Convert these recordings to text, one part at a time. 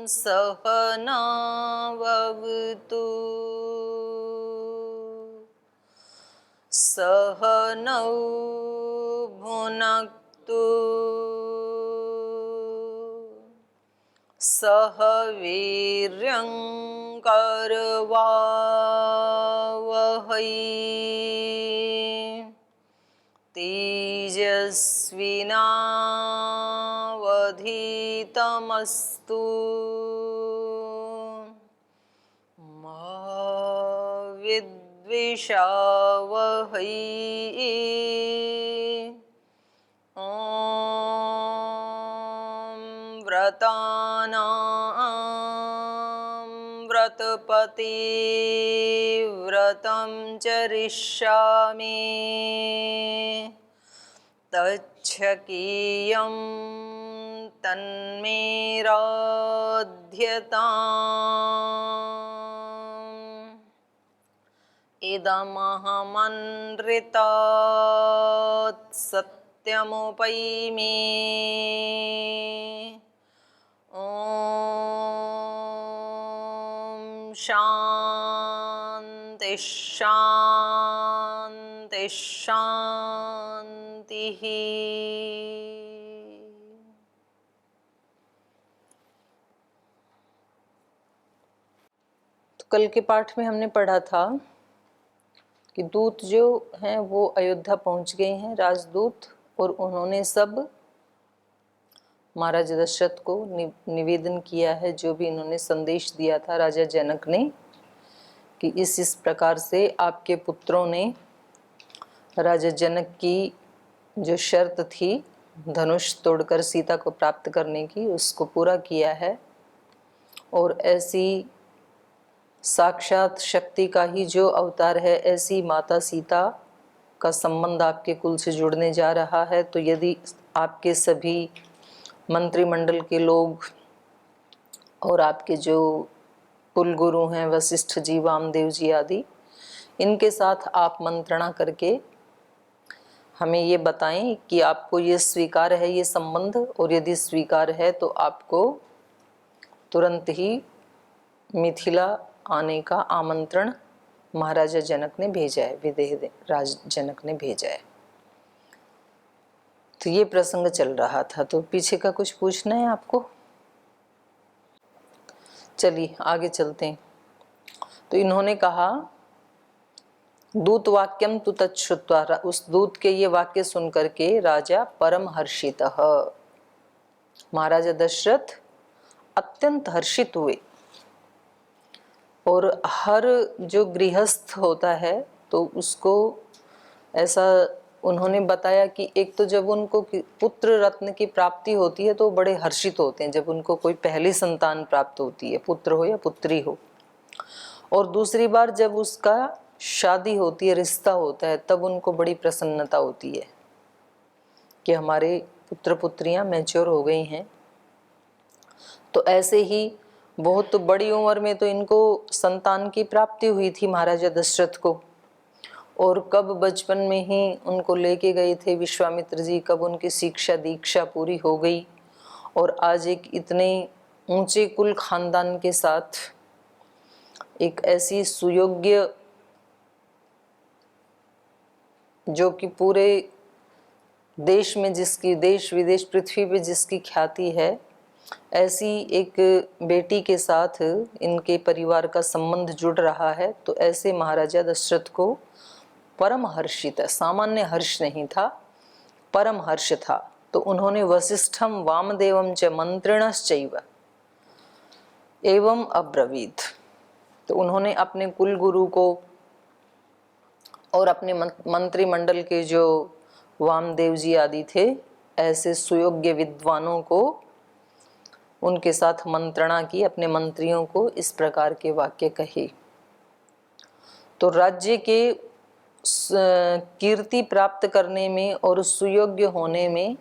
सहनाववतु सहनौ भुनक्तु सह वीर्यं करवावहै तेजस्विनावधीतमस्तु मा विद्विषावहै। व्रतानां व्रतपति व्रतं चरिष्यामि तच्छकीयं तन्मेराध्यताम्। इदमहमनृतात् सत्यमुपैमि। ॐ शान्ति शान्ति शान्तिः। तो कल के पाठ में हमने पढ़ा था कि दूत जो हैं वो अयोध्या पहुंच गए हैं, राजदूत, और उन्होंने सब महाराज दशरथ को निवेदन किया है, जो भी इन्होंने संदेश दिया था राजा जनक ने, कि इस प्रकार से आपके पुत्रों ने राजा जनक की जो शर्त थी धनुष तोड़कर सीता को प्राप्त करने की, उसको पूरा किया है। और ऐसी साक्षात शक्ति का ही जो अवतार है, ऐसी माता सीता का संबंध आपके कुल से जुड़ने जा रहा है। तो यदि आपके सभी मंत्रिमंडल के लोग और आपके जो कुल गुरु हैं वशिष्ठ जी, वामदेव जी आदि, इनके साथ आप मंत्रणा करके हमें ये बताएं कि आपको ये स्वीकार है ये संबंध, और यदि स्वीकार है तो आपको तुरंत ही मिथिला आने का आमंत्रण महाराजा जनक ने भेजा है, विदेह राज जनक ने भेजा है। तो ये प्रसंग चल रहा था। तो पीछे का कुछ पूछना है आपको? चलिए आगे चलते हैं। तो इन्होंने कहा दूत वाक्यम तु तच्छ्रुत्वा, उस दूत के ये वाक्य सुनकर के राजा परम हर्षितः, महाराजा दशरथ अत्यंत हर्षित हुए। और हर जो गृहस्थ होता है तो उसको ऐसा उन्होंने बताया कि एक तो जब उनको पुत्र रत्न की प्राप्ति होती है तो बड़े हर्षित होते हैं, जब उनको कोई पहली संतान प्राप्त होती है, पुत्र हो या पुत्री हो। और दूसरी बार जब उसका शादी होती है, रिश्ता होता है, तब उनको बड़ी प्रसन्नता होती है कि हमारे पुत्र पुत्रियां मैच्योर हो गई हैं। तो ऐसे ही बहुत बड़ी उम्र में तो इनको संतान की प्राप्ति हुई थी महाराजा दशरथ को। और कब बचपन में ही उनको लेके गए थे विश्वामित्र जी, कब उनकी शिक्षा दीक्षा पूरी हो गई। और आज एक इतने ऊंचे कुल खानदान के साथ एक ऐसी सुयोग्य, जो कि पूरे देश में जिसकी, देश विदेश पृथ्वी पे जिसकी ख्याति है, ऐसी एक बेटी के साथ इनके परिवार का संबंध जुड़ रहा है। तो ऐसे महाराजा दशरथ को परम हर्षित, सामान्य हर्ष नहीं था, परम हर्ष था। तो उन्होंने वशिष्ठम वामदेवम च मंत्रिणश्चैव एवं अब्रवीत, तो उन्होंने अपने कुल गुरु को और अपने मंत्रिमंडल के जो वामदेव जी आदि थे, ऐसे सुयोग्य विद्वानों को उनके साथ मंत्रणा की, अपने मंत्रियों को इस प्रकार के वाक्य कहे। तो राज्य के कीर्ति प्राप्त करने में और सुयोग्य होने में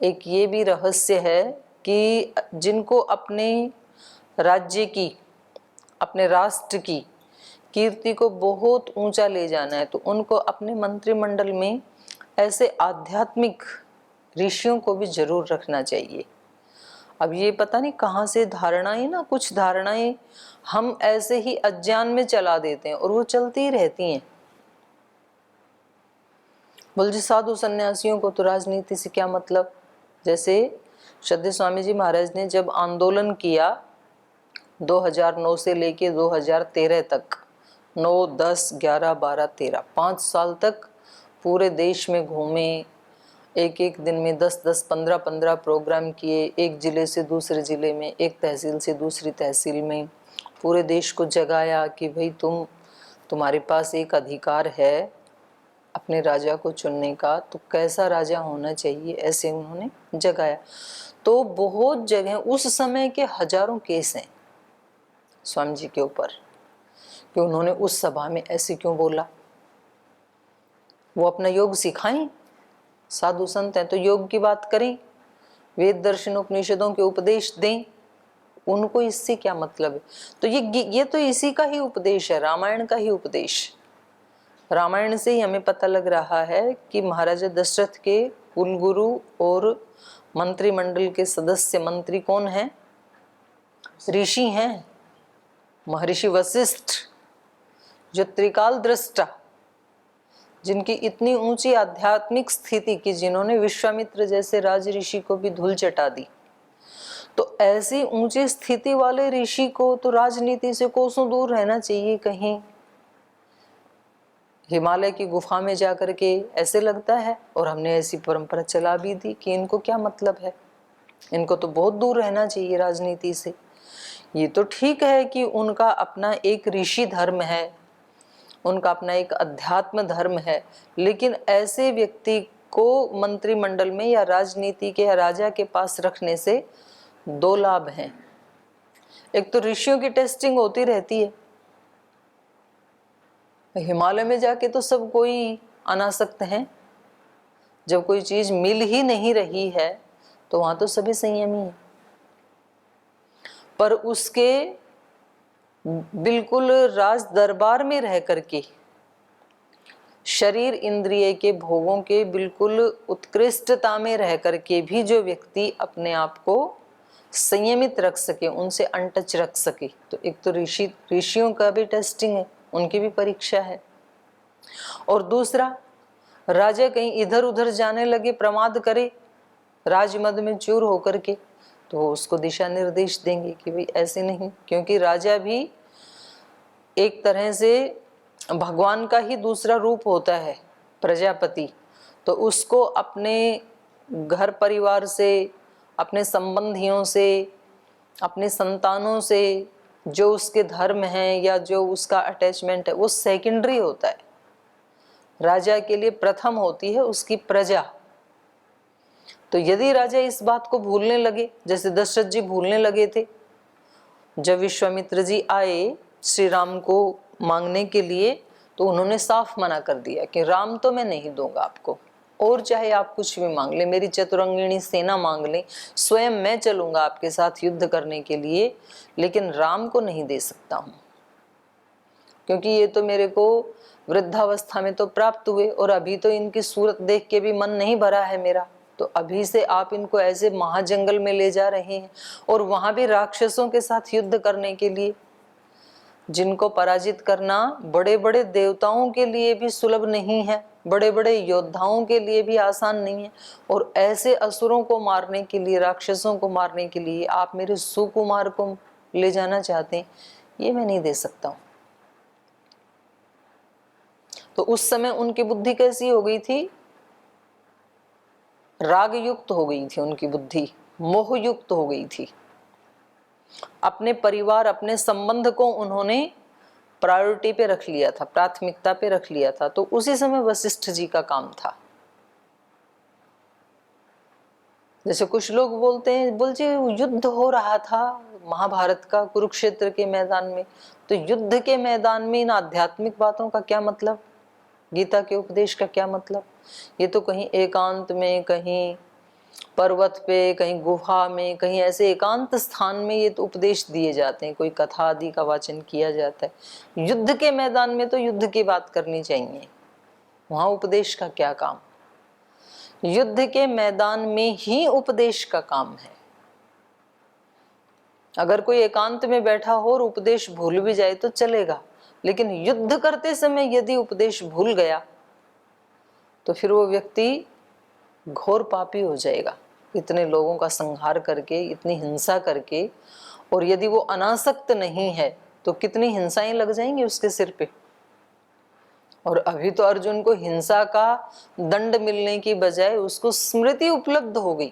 एक ये भी रहस्य है कि जिनको अपने राज्य की, अपने राष्ट्र की कीर्ति को बहुत ऊंचा ले जाना है तो उनको अपने मंत्रिमंडल में ऐसे आध्यात्मिक ऋषियों को भी जरूर रखना चाहिए। अब ये पता नहीं कहाँ से धारणाएं, ना कुछ धारणाएं हम ऐसे ही अज्ञान में चला देते हैं और वो चलती ही रहती हैं। बोल जी साधु सन्यासियों को तो राजनीति से क्या मतलब। जैसे श्रद्धेय स्वामी जी महाराज ने जब आंदोलन किया 2009 से लेके 2013 तक, 9, 10, 11, 12, 13, 5 साल तक पूरे देश में घूमे, एक एक दिन में 10-10, 15-15 प्रोग्राम किए, एक जिले से दूसरे जिले में, एक तहसील से दूसरी तहसील में, पूरे देश को जगाया कि भाई तुम्हारे पास एक अधिकार है अपने राजा को चुनने का, तो कैसा राजा होना चाहिए, ऐसे उन्होंने जगाया। तो बहुत जगह उस समय के हजारों केस हैं स्वामी जी के ऊपर कि उन्होंने उस सभा में ऐसे क्यों बोला। वो अपना योग सिखाएं, साधु संत हैं तो योग की बात करें, वेद दर्शन उपनिषदों के उपदेश दें, उनको इससे क्या मतलब है। तो ये तो इसी का ही उपदेश है, रामायण का ही उपदेश। रामायण से ही हमें पता लग रहा है कि महाराजा दशरथ के कुलगुरु और मंत्रिमंडल के सदस्य मंत्री कौन हैं, ऋषि हैं, महर्षि वशिष्ठ, जो त्रिकाल दृष्टा, जिनकी इतनी ऊंची आध्यात्मिक स्थिति की, जिन्होंने विश्वामित्र जैसे राज ऋषि को भी धूल चटा दी। तो ऐसी ऊंची स्थिति वाले ऋषि को तो राजनीति से कोसों दूर रहना चाहिए, कहीं हिमालय की गुफा में जाकर के ऐसे लगता है। और हमने ऐसी परंपरा चला भी दी कि इनको क्या मतलब है, इनको तो बहुत दूर रहना चाहिए राजनीति से। ये तो ठीक है कि उनका अपना एक ऋषि धर्म है, उनका अपना एक अध्यात्म धर्म है, लेकिन ऐसे व्यक्ति को मंत्रिमंडल में या राजनीति के या राजा के पास रखने से 2 लाभ हैं। एक तो ऋषियों की टेस्टिंग होती रहती है, हिमालय में जाके तो सब कोई अनासक्त हैं, जब कोई चीज मिल ही नहीं रही है तो वहां तो सभी संयमी हैं। पर उसके बिल्कुल राज दरबार में रह करके, शरीर इंद्रिय के भोगों के बिल्कुल उत्कृष्टता में रह करके भी जो व्यक्ति अपने आप को संयमित रख सके, उनसे अनटच रख सके, तो एक तो ऋषियों का भी टेस्टिंग है, उनकी भी परीक्षा है। और दूसरा, राजा कहीं इधर उधर जाने लगे, प्रमाद करे, राजमद में चूर होकर के, तो उसको दिशा निर्देश देंगे कि भाई ऐसे नहीं, क्योंकि राजा भी एक तरह से भगवान का ही दूसरा रूप होता है, प्रजापति। तो उसको अपने घर परिवार से, अपने संबंधियों से, अपने संतानों से जो उसके धर्म हैं या जो उसका अटैचमेंट है वो सेकेंडरी होता है। राजा के लिए प्रथम होती है उसकी प्रजा। तो यदि राजा इस बात को भूलने लगे, जैसे दशरथ जी भूलने लगे थे, जब विश्वामित्र जी आए श्री राम को मांगने के लिए, तो उन्होंने साफ मना कर दिया कि राम तो मैं नहीं दूंगा आपको, और चाहे आप कुछ भी मांग ले, मेरी चतुरंगिणी सेना मांग ले, स्वयं मैं चलूंगा आपके साथ युद्ध करने के लिए, लेकिन राम को नहीं दे सकता हूं, क्योंकि ये तो मेरे को वृद्धावस्था में तो प्राप्त हुए और अभी तो इनकी सूरत देख के भी मन नहीं भरा है मेरा। तो अभी से आप इनको ऐसे महाजंगल में ले जा रहे हैं और वहां भी राक्षसों के साथ युद्ध करने के लिए, जिनको पराजित करना बड़े बड़े देवताओं के लिए भी सुलभ नहीं है, बड़े बड़े योद्धाओं के लिए भी आसान नहीं है, और ऐसे असुरों को मारने के लिए, राक्षसों को मारने के लिए आप मेरे सुकुमार को ले जाना चाहते हैं, ये मैं नहीं दे सकता हूं। तो उस समय उनकी बुद्धि कैसी हो गई थी, राग युक्त हो गई थी उनकी बुद्धि, मोह युक्त हो गई थी। अपने परिवार, अपने संबंध को उन्होंने प्रायोरिटी पे रख लिया था, प्राथमिकता पे रख लिया था। तो उसी समय वशिष्ठ जी का काम था। जैसे कुछ लोग बोलते हैं, बोलते युद्ध हो रहा था महाभारत का कुरुक्षेत्र के मैदान में, तो युद्ध के मैदान में इन आध्यात्मिक बातों का क्या मतलब, गीता के उपदेश का क्या मतलब। ये तो कहीं एकांत में, कहीं पर्वत पे, कहीं गुफा में, कहीं ऐसे एकांत स्थान में ये तो उपदेश दिए जाते हैं, कोई कथा आदि का वाचन किया जाता है। युद्ध के मैदान में तो युद्ध की बात करनी चाहिए, वहां उपदेश का क्या काम? युद्ध के मैदान में ही उपदेश का काम है। अगर कोई एकांत में बैठा हो और उपदेश भूल भी जाए तो चलेगा, लेकिन युद्ध करते समय यदि उपदेश भूल गया तो फिर वो व्यक्ति घोर पापी हो जाएगा। इतने लोगों का संहार करके, इतनी हिंसा करके, और यदि वो अनासक्त नहीं है तो कितनी हिंसाएं लग जाएंगी उसके सिर पे। और अभी तो अर्जुन को हिंसा का दंड मिलने की बजाय उसको स्मृति उपलब्ध हो गई,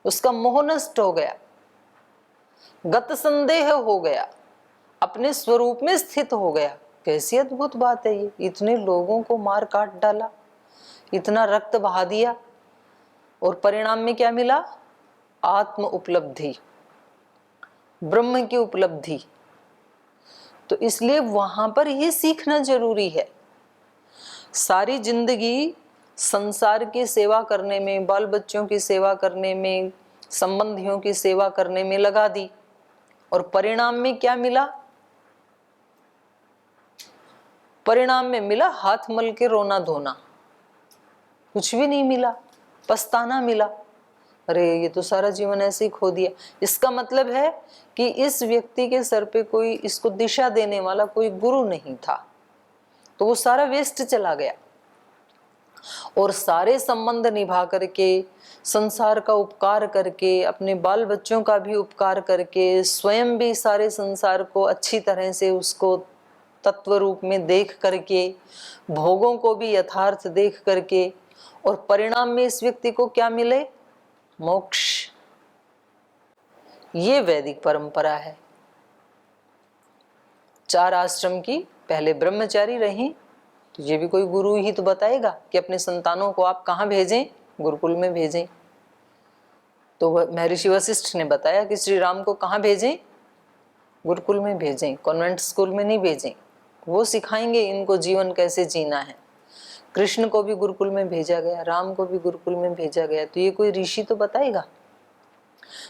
उसका मोह नष्ट हो गया, गत संदेह हो गया, अपने स्वरूप में स्थित हो गया। कैसी अद्भुत बात है ये! इतने लोगों को मार काट डाला, इतना रक्त बहा दिया, और परिणाम में क्या मिला? आत्म उपलब्धि, ब्रह्म की उपलब्धि। तो इसलिए वहां पर ही सीखना जरूरी है। सारी जिंदगी संसार की सेवा करने में, बाल बच्चों की सेवा करने में, संबंधियों की सेवा करने में लगा दी, और परिणाम में क्या मिला? परिणाम में मिला हाथ मल के रोना धोना, कुछ भी नहीं मिला, पछताना मिला। अरे ये तो सारा जीवन ऐसे ही खो दिया। इसका मतलब है कि इस व्यक्ति के सर पे कोई इसको दिशा देने वाला कोई गुरु नहीं था, तो वो सारा वेस्ट चला गया। और सारे संबंध निभा करके, संसार का उपकार करके, अपने बाल बच्चों का भी उपकार करके, स्वयं भी सारे संसार को अच्छी तरह से उसको तत्व रूप में देख करके, भोगों को भी यथार्थ देख करके, और परिणाम में इस व्यक्ति को क्या मिले? मोक्ष। ये वैदिक परंपरा है। 4 आश्रम की पहले ब्रह्मचारी रही, तो ये भी कोई गुरु ही तो बताएगा कि अपने संतानों को आप कहाँ भेजें? गुरुकुल में भेजें। तो महर्षि वशिष्ठ ने बताया कि श्री राम को कहाँ भेजें? गुरुकुल में भेजें, कॉन्वेंट स्कूल में नहीं भेजें। वो सिखाएंगे इनको जीवन कैसे जीना है। कृष्ण को भी गुरुकुल में भेजा गया, राम को भी गुरुकुल में भेजा गया, तो ये कोई ऋषि तो बताएगा।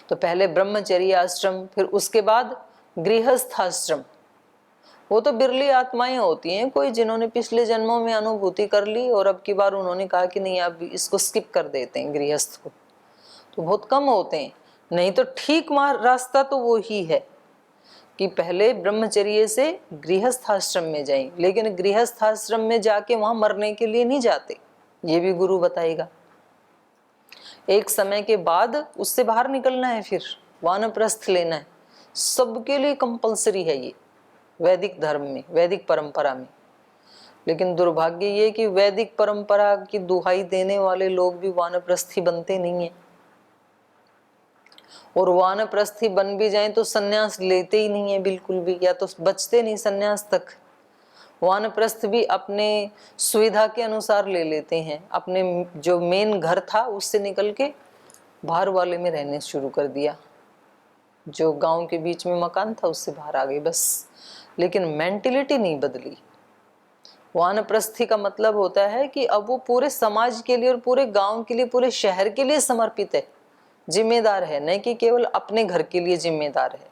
तो पहले ब्रह्मचर्य आश्रम, फिर उसके बाद गृहस्थ आश्रम। वो तो बिरली आत्माएं होती हैं, कोई जिन्होंने पिछले जन्मों में अनुभूति कर ली और अब की बार उन्होंने कहा कि नहीं अब इसको स्किप कर देते हैं गृहस्थ को, तो बहुत कम होते हैं। नहीं तो ठीक रास्ता तो वो ही है कि पहले ब्रह्मचर्य से गृहस्थ आश्रम में जाएं, लेकिन गृहस्थ आश्रम में जाके वहां मरने के लिए नहीं जाते, ये भी गुरु बताएगा। एक समय के बाद उससे बाहर निकलना है, फिर वानप्रस्थ लेना है। सबके लिए कंपलसरी है ये वैदिक धर्म में, वैदिक परंपरा में। लेकिन दुर्भाग्य ये कि वैदिक परंपरा की दुहाई देने वाले लोग भी वानप्रस्थी बनते नहीं है, और वानप्रस्थी बन भी जाएं तो सन्यास लेते ही नहीं है बिल्कुल भी, या तो बचते नहीं सन्यास तक। वानप्रस्थ भी अपने सुविधा के अनुसार ले लेते हैं, अपने जो मेन घर था उससे निकल के बाहर वाले में रहने शुरू कर दिया, जो गांव के बीच में मकान था उससे बाहर आ गए बस। लेकिन मेंटेलिटी नहीं बदली। वानप्रस्थी का मतलब होता है कि अब वो पूरे समाज के लिए और पूरे गांव के लिए, पूरे शहर के लिए समर्पित है, जिम्मेदार है, नहीं कि केवल अपने घर के लिए जिम्मेदार है।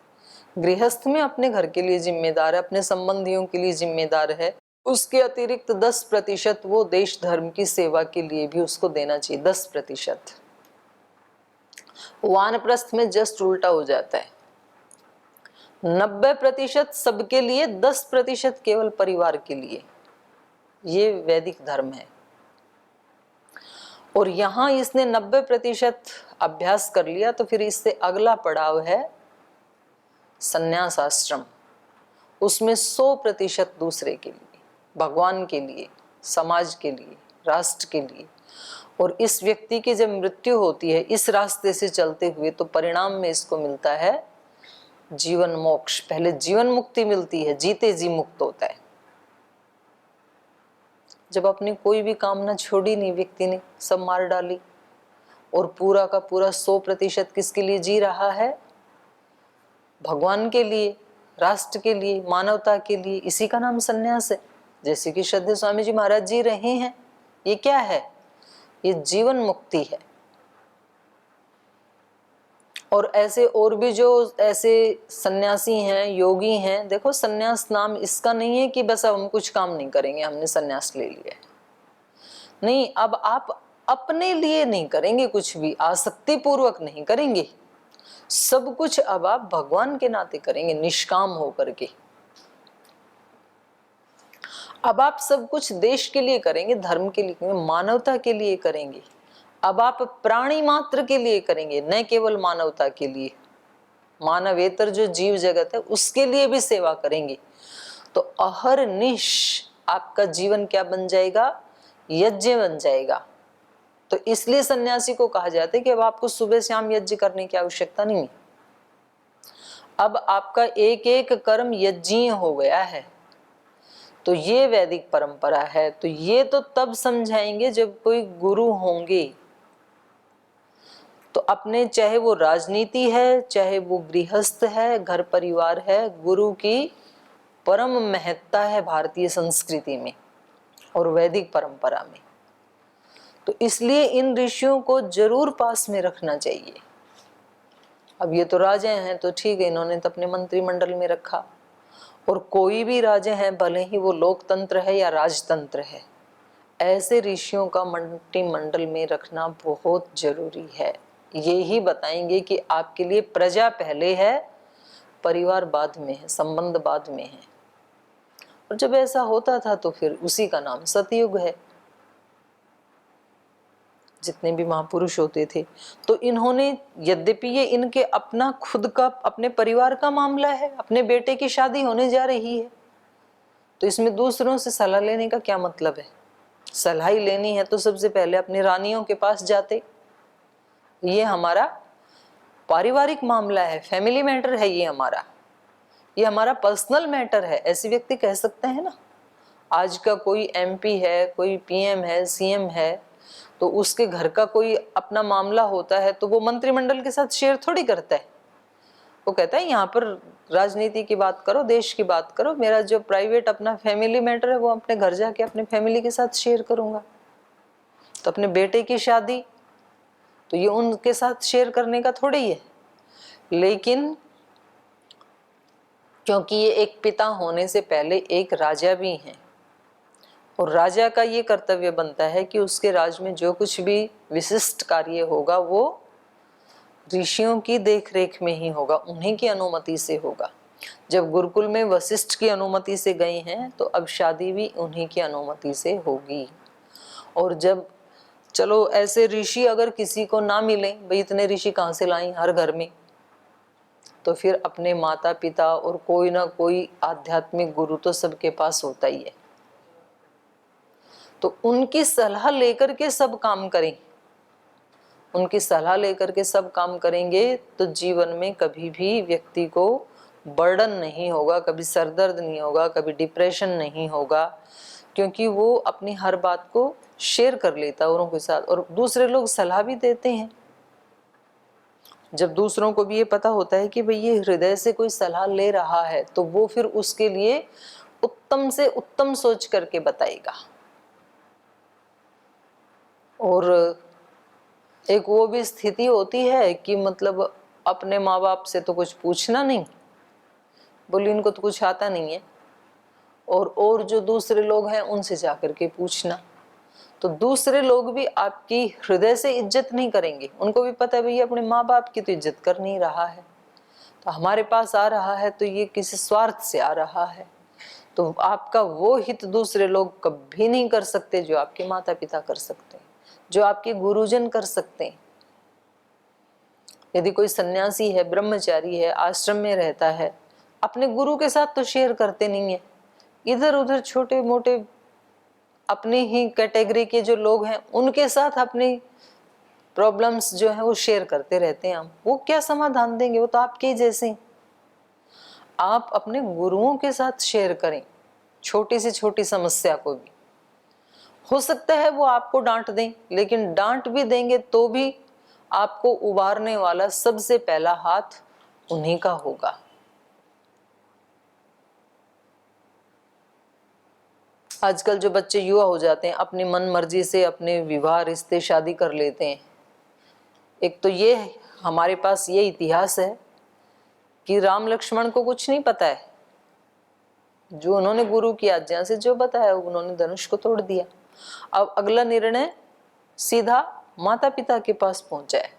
गृहस्थ में अपने घर के लिए जिम्मेदार है, अपने संबंधियों के लिए जिम्मेदार है, उसके अतिरिक्त 10% वो देश धर्म की सेवा के लिए भी उसको देना चाहिए। 10%। वानप्रस्थ में जस्ट उल्टा हो जाता है, 90% सबके लिए, 10% केवल परिवार के लिए। ये वैदिक धर्म है। और यहां इसने 90% अभ्यास कर लिया, तो फिर इससे अगला पड़ाव है संन्यास आश्रम। उसमें 100% दूसरे के लिए, भगवान के लिए, समाज के लिए, राष्ट्र के लिए। और इस व्यक्ति की जब मृत्यु होती है इस रास्ते से चलते हुए, तो परिणाम में इसको मिलता है जीवन मोक्ष। पहले जीवन मुक्ति मिलती है, जीते जी मुक्त होता है। जब अपनी कोई भी कामना छोड़ी नहीं व्यक्ति ने, सब मार डाली, और पूरा का पूरा 100% किसके लिए जी रहा है? भगवान के लिए, राष्ट्र के लिए, मानवता के लिए। इसी का नाम संन्यास है। जैसे कि श्रद्धेय स्वामी जी महाराज जी रहे हैं। ये क्या है? ये जीवन मुक्ति है। और ऐसे और भी जो ऐसे सन्यासी हैं, योगी हैं, देखो सन्यास नाम इसका नहीं है कि बस अब हम कुछ काम नहीं करेंगे, हमने सन्यास ले लिया। नहीं, अब आप अपने लिए नहीं करेंगे कुछ भी, आसक्ति पूर्वक नहीं करेंगे, सब कुछ अब आप भगवान के नाते करेंगे, निष्काम होकर के। अब आप सब कुछ देश के लिए करेंगे, धर्म के लिए, मानवता के लिए करेंगे। अब आप प्राणी मात्र के लिए करेंगे, न केवल मानवता के लिए, मानवेतर जो जीव जगत है उसके लिए भी सेवा करेंगे। तो अहरनिश आपका जीवन क्या बन जाएगा? यज्ञ बन जाएगा। तो इसलिए सन्यासी को कहा जाता है कि अब आपको सुबह शाम यज्ञ करने की आवश्यकता नहीं है, अब आपका एक एक कर्म यज्ञीय हो गया है। तो ये वैदिक परंपरा है। तो ये तो तब समझाएंगे जब कोई गुरु होंगे। तो अपने, चाहे वो राजनीति है, चाहे वो गृहस्थ है, घर परिवार है, गुरु की परम महत्ता है भारतीय संस्कृति में और वैदिक परंपरा में। तो इसलिए इन ऋषियों को जरूर पास में रखना चाहिए। अब ये तो राजे हैं तो ठीक है, इन्होंने तो अपने मंत्रिमंडल में रखा, और कोई भी राजे हैं, भले ही वो लोकतंत्र है या राजतंत्र है, ऐसे ऋषियों का मंत्रिमंडल में रखना बहुत जरूरी है। ये ही बताएंगे कि आपके लिए प्रजा पहले है, परिवार बाद में है, संबंध बाद में है। और जब ऐसा होता था तो फिर उसी का नाम सतयुग है। जितने भी महापुरुष होते थे, तो इन्होंने, यद्यपि ये इनके अपना खुद का, अपने परिवार का मामला है, अपने बेटे की शादी होने जा रही है, तो इसमें दूसरों से सलाह लेने का क्या मतलब है? सलाह ही लेनी है तो सबसे पहले अपनी रानियों के पास जाते। ये हमारा पारिवारिक मामला है, फैमिली मैटर है, ये हमारा पर्सनल मैटर है, ऐसे व्यक्ति कह सकते हैं ना। आज का कोई एमपी है, कोई पीएम है, सीएम है, तो उसके घर का कोई अपना मामला होता है तो वो मंत्रिमंडल के साथ शेयर थोड़ी करता है। वो कहता है यहाँ पर राजनीति की बात करो, देश की बात करो, मेरा जो प्राइवेट अपना फैमिली मैटर है वो अपने घर जाके अपने फैमिली के साथ शेयर करूंगा। तो अपने बेटे की शादी तो ये उनके साथ शेयर करने का थोड़ी ही है, लेकिन क्योंकि ये एक पिता होने से पहले एक राजा भी हैं, और राजा का ये कर्तव्य बनता है कि उसके राज में जो कुछ भी विशिष्ट कार्य होगा वो ऋषियों की देखरेख में ही होगा, उन्हीं की अनुमति से होगा। जब गुरुकुल में वशिष्ठ की अनुमति से गए हैं तो अब शादी भी उन्हीं की अनुमति से होगी। और जब, चलो ऐसे ऋषि अगर किसी को ना मिले, भाई इतने ऋषि कहाँ से लाएं हर घर में, तो फिर अपने माता पिता और कोई ना कोई आध्यात्मिक गुरु तो सबके पास होता ही है, तो उनकी सलाह लेकर के सब काम करें। उनकी सलाह लेकर के सब काम करेंगे तो जीवन में कभी भी व्यक्ति को बर्डन नहीं होगा, कभी सरदर्द नहीं होगा, कभी डिप्रेशन नहीं होगा, क्योंकि वो अपनी हर बात को शेयर कर लेता है औरों के साथ, और दूसरे लोग सलाह भी देते हैं। जब दूसरों को भी ये पता होता है कि भाई ये हृदय से कोई सलाह ले रहा है, तो वो फिर उसके लिए उत्तम से उत्तम सोच करके बताएगा। और एक वो भी स्थिति होती है कि मतलब अपने माँ बाप से तो कुछ पूछना नहीं, बोली इनको तो कुछ आता नहीं है, और जो दूसरे लोग हैं उनसे जाकर के पूछना, तो दूसरे लोग भी आपकी हृदय से इज्जत नहीं करेंगे। उनको भी पता है भैया अपने माँ बाप की तो इज्जत कर नहीं रहा है, तो हमारे पास आ रहा है तो ये किसी स्वार्थ से आ रहा है। तो आपका वो हित दूसरे लोग कभी नहीं कर सकते जो आपके माता पिता कर सकते हैं, जो आपके गुरुजन कर सकते हैं। यदि कोई सन्यासी है, ब्रह्मचारी है, आश्रम में रहता है, अपने गुरु के साथ तो शेयर करते नहीं है, इधर उधर छोटे मोटे अपनी ही कैटेगरी के जो लोग हैं उनके साथ अपनी प्रॉब्लम्स जो है वो शेयर करते रहते हैं। हम वो क्या समाधान देंगे, वो तो आपके जैसे हैं। आप अपने गुरुओं के साथ शेयर करें छोटी से छोटी समस्या को भी। हो सकता है वो आपको डांट दें, लेकिन डांट भी देंगे तो भी आपको उबारने वाला सबसे पहला हाथ उन्हीं का होगा। आजकल जो बच्चे युवा हो जाते हैं, अपनी मन मर्जी से अपने विवाह, रिश्ते, शादी कर लेते हैं, एक तो ये हमारे पास ये इतिहास है कि राम लक्ष्मण को कुछ नहीं पता है, जो उन्होंने गुरु की आज्ञा से जो बताया उन्होंने धनुष को तोड़ दिया। अब अगला निर्णय सीधा माता पिता के पास पहुंचा है,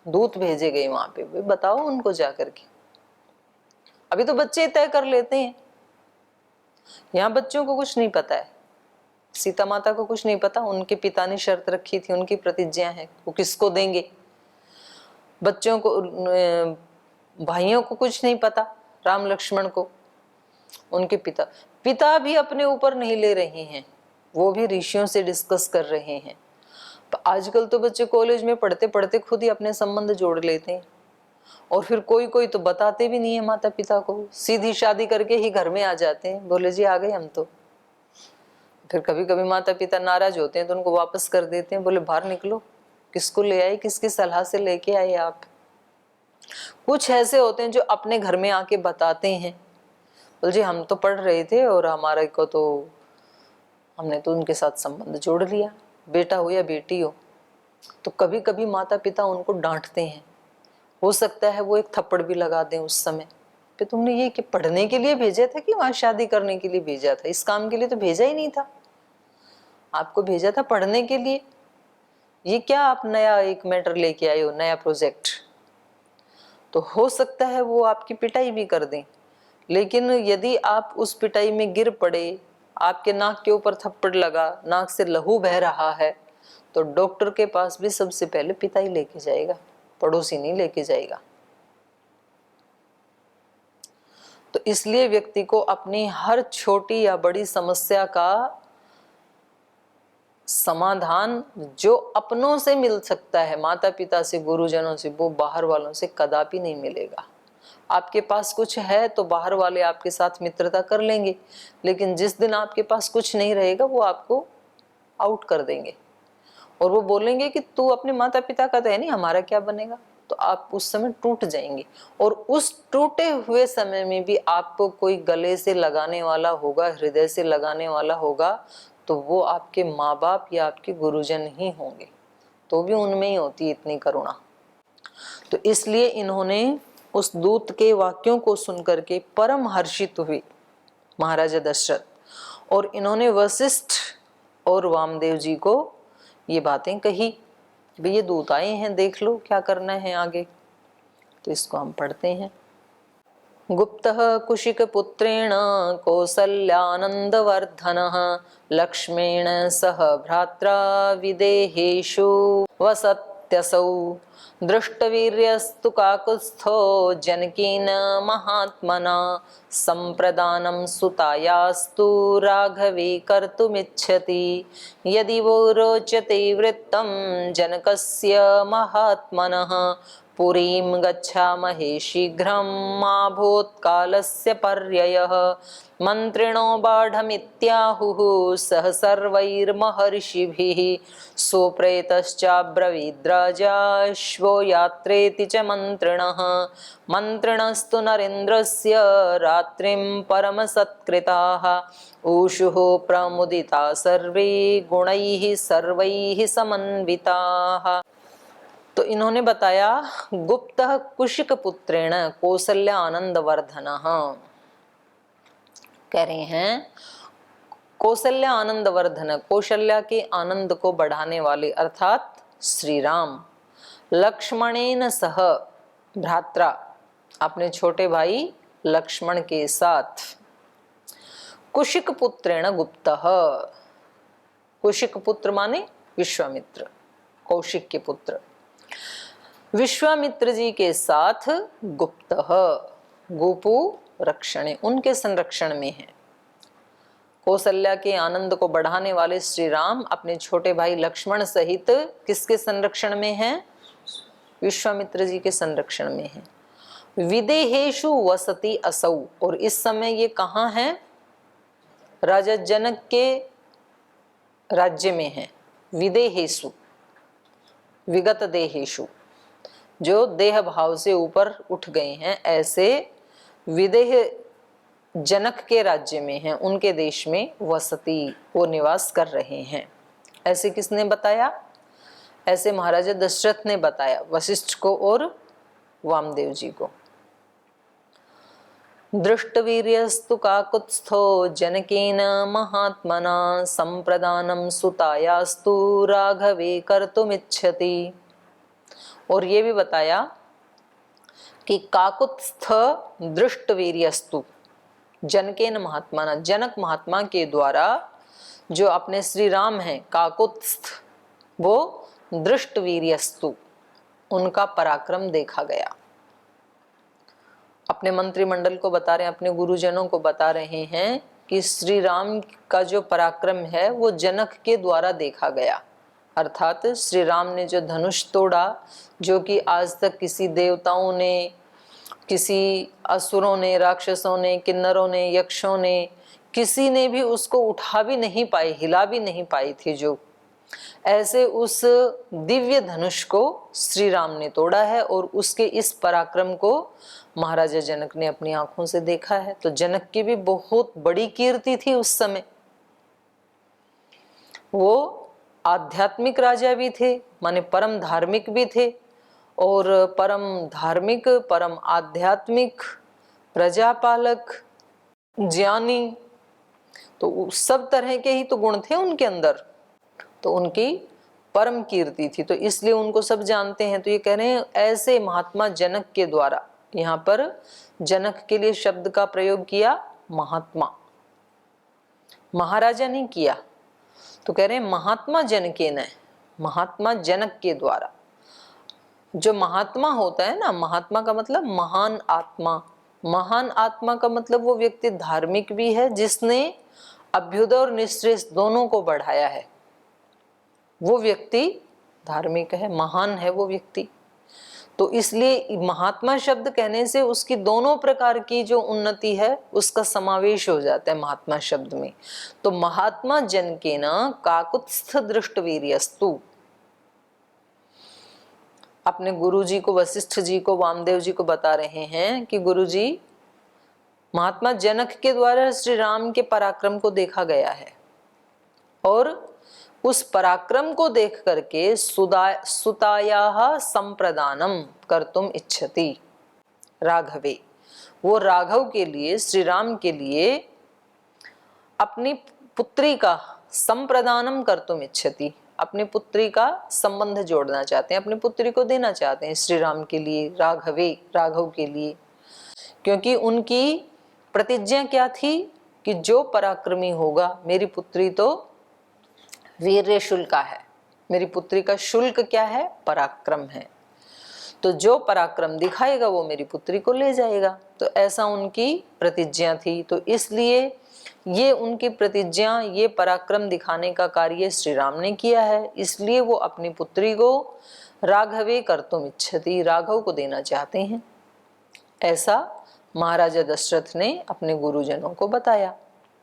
दूत भेजे गए वहां पे, वे बताओ उनको जाकर के। अभी तो बच्चे तय कर लेते हैं, यहाँ बच्चों को कुछ नहीं पता है, सीता माता को कुछ नहीं पता, उनके पिता ने शर्त रखी थी, उनकी प्रतिज्ञा है, वो किसको देंगे। बच्चों को, भाइयों को कुछ नहीं पता, राम लक्ष्मण को उनके पिता भी अपने ऊपर नहीं ले रहे हैं, वो भी ऋषियों से डिस्कस कर रहे हैं। आजकल तो बच्चे कॉलेज में पढ़ते पढ़ते खुद ही अपने संबंध जोड़ लेते हैं, और फिर कोई कोई तो बताते भी नहीं है माता पिता को, सीधी शादी करके ही घर में आ जाते हैं, बोले जी आ गए हम तो। फिर कभी कभी माता पिता नाराज होते हैं तो उनको वापस कर देते हैं, बोले बाहर निकलो, किसको ले आए, किसकी सलाह से लेके आए आप। कुछ ऐसे होते हैं जो अपने घर में आके बताते हैं, बोले जी हम तो पढ़ रहे थे और हमारे को तो, हमने तो उनके साथ संबंध जोड़ लिया, बेटा हो या बेटी हो। तो कभी कभी माता पिता उनको डांटते हैं, हो सकता है वो एक थप्पड़ भी लगा दें उस समय पे, तुमने ये कि पढ़ने के लिए भेजा था कि वहां शादी करने के लिए भेजा था, इस काम के लिए तो भेजा ही नहीं था, आपको भेजा था पढ़ने के लिए, ये क्या आप नया एक मैटर लेके आए हो, नया प्रोजेक्ट। तो हो सकता है वो आपकी पिटाई भी कर दें, लेकिन यदि आप उस पिटाई में गिर पड़े, आपके नाक के ऊपर थप्पड़ लगा, नाक से लहू बह रहा है, तो डॉक्टर के पास भी सबसे पहले पिता ही लेके जाएगा, पड़ोसी नहीं लेके जाएगा। तो इसलिए व्यक्ति को अपनी हर छोटी या बड़ी समस्या का समाधान जो अपनों से मिल सकता है, माता पिता से, गुरुजनों से, वो बाहर वालों से कदापि नहीं मिलेगा। आपके पास कुछ है तो बाहर वाले आपके साथ मित्रता कर लेंगे, लेकिन जिस दिन आपके पास कुछ नहीं रहेगा वो आपको आउट कर देंगे, और वो बोलेंगे कि तू अपने माता पिता का तो है नहीं, हमारा क्या बनेगा। तो आप उस समय टूट जाएंगे, और उस टूटे हुए समय में भी आपको कोई गले से लगाने वाला होगा, हृदय से लगाने वाला होगा, तो वो आपके माँ बाप या आपके गुरुजन ही होंगे, तो भी उनमें ही होती है इतनी करुणा। तो इसलिए इन्होंने उस दूत के वाक्यों को सुनकर के परम हर्षित हुए महाराजा दशरथ, और इन्होंने वशिष्ठ और वामदेव जी को ये बातें कही, भाई ये दूत आए हैं, देख लो क्या करना है आगे। तो इसको हम पढ़ते हैं। गुप्तः कुशिकपुत्रेण कौसल्यानन्दवर्धनः लक्ष्मेण सह भ्रात्रा विदेहेषु वसत्यसौ दृष्टवीर्यस्तु काकुत्स्थो जनकेन महात्मना संप्रदानं सुतायास्तु राघवे कर्तुमिच्छति यदि वो रोचते वृत्तं जनकस्य महात्मनः पुरीं गच्छामहे शीघ्रं मा भूत्कालस्य पर्ययः मन्त्रिणो बाढमित्याहुः सह सर्वैर्महर्षिभिः सोप्रेतश्चाब्रवीद्राजाश्वो यात्रेति च मन्त्रिणः मन्त्रिणस्तु नरेन्द्रस्य रात्रिं परमसत्कृताः ऊषुः प्रमुदिता सर्वे गुणैः सर्वैः समन्विताः। तो इन्होंने बताया गुप्त कुशिक पुत्रेण कौसल्या आनंद वर्धन, कह रहे हैं कौसल्या आनंद वर्धन, कौशल्या के आनंद को बढ़ाने वाले अर्थात श्री राम, लक्ष्मणेन सह भ्रात्रा, अपने छोटे भाई लक्ष्मण के साथ, कुशिक पुत्रेण गुप्त, कुशिक पुत्र माने विश्वामित्र, कौशिक के पुत्र विश्वामित्र जी के साथ गुप्त, गोपु रक्षणे, उनके संरक्षण में है। कौशल्या के आनंद को बढ़ाने वाले श्री राम अपने छोटे भाई लक्ष्मण सहित किसके संरक्षण में हैं? विश्वामित्र जी के संरक्षण में है। विदेहेषु वसति असौ, और इस समय ये कहाँ है? राजा जनक के राज्य में है। विदेहेषु, विगत देहेषु, जो देह भाव से ऊपर उठ गए हैं, ऐसे विदेह जनक के राज्य में हैं, उनके देश में वसति, वो निवास कर रहे हैं। ऐसे किसने बताया? ऐसे महाराजा दशरथ ने बताया वशिष्ठ को और वामदेव जी को। दृष्टवीर्यस्तु काकुत्स्थो जनकेन महात्मना संप्रदानम सुतायास्तु राघवे कर्तुमिच्छति। और ये भी बताया कि काकुत्स्थ दृष्टवीर्यस्तु जनकेन महात्मना, जनक महात्मा के द्वारा जो अपने श्री राम हैं काकुत्स्थ, वो दृष्टवीर्यस्तु उनका पराक्रम देखा गया। अपने मंत्रिमंडल को बता रहे हैं, अपने गुरुजनों को बता रहे हैं कि श्री राम का जो पराक्रम है वो जनक के द्वारा देखा गया। अर्थात श्री राम ने जो धनुष तोड़ा, जो कि आज तक किसी देवताओं ने, किसी असुरों ने, राक्षसों ने, किन्नरों ने, यक्षों ने, किसी ने भी उसको उठा भी नहीं पाई, हिला भी नहीं पाई थी, जो ऐसे उस दिव्य धनुष को श्री राम ने तोड़ा है और उसके इस पराक्रम को महाराजा जनक ने अपनी आंखों से देखा है। तो जनक की भी बहुत बड़ी कीर्ति थी उस समय। वो आध्यात्मिक राजा भी थे, माने परम धार्मिक भी थे, और परम धार्मिक, परम आध्यात्मिक, प्रजापालक, ज्ञानी, तो सब तरह के ही तो गुण थे उनके अंदर। तो उनकी परम कीर्ति थी, तो इसलिए उनको सब जानते हैं। तो ये कह रहे हैं ऐसे महात्मा जनक के द्वारा, यहाँ पर जनक के लिए शब्द का प्रयोग किया महात्मा, महाराजा नहीं किया। तो कह रहे हैं महात्मा जनके न, महात्मा जनक के द्वारा। जो महात्मा होता है ना, महात्मा का मतलब महान आत्मा, महान आत्मा का मतलब वो व्यक्ति धार्मिक भी है जिसने अभ्युदय और निःश्रेयस दोनों को बढ़ाया है, वो व्यक्ति धार्मिक है, महान है वो व्यक्ति। तो इसलिए महात्मा शब्द कहने से उसकी दोनों प्रकार की जो उन्नति है उसका समावेश हो जाता है महात्मा शब्द में। तो महात्मा जनकेन काकुत्स्थ दृष्टवीर्यस्तु, अपने गुरुजी को, वशिष्ठ जी को, वामदेव जी को बता रहे हैं कि गुरुजी, महात्मा जनक के द्वारा श्री राम के पराक्रम को देखा गया है और उस पराक्रम को देख करके सुतायाः संप्रदानम कर्तुम इच्छति राघवे, वो राघव के लिए, श्री राम के लिए अपनी पुत्री का संप्रदानम कर्तुम इच्छति, अपनी पुत्री का संबंध जोड़ना चाहते हैं, अपनी पुत्री को देना चाहते हैं श्री राम के लिए, राघवे, राघव के लिए। क्योंकि उनकी प्रतिज्ञा क्या थी कि जो पराक्रमी होगा, मेरी पुत्री तो वीर्य शुल्का है, मेरी पुत्री का शुल्क क्या है, पराक्रम है, तो जो पराक्रम दिखाएगा वो मेरी पुत्री को ले जाएगा। तो ऐसा उनकी प्रतिज्ञा थी। तो इसलिए ये उनकी प्रतिज्ञा, ये पराक्रम दिखाने का कार्य श्री राम ने किया है, इसलिए वो अपनी पुत्री को राघवे कर्तुम इच्छति, राघव को देना चाहते हैं। ऐसा महाराजा दशरथ ने अपने गुरुजनों को बताया।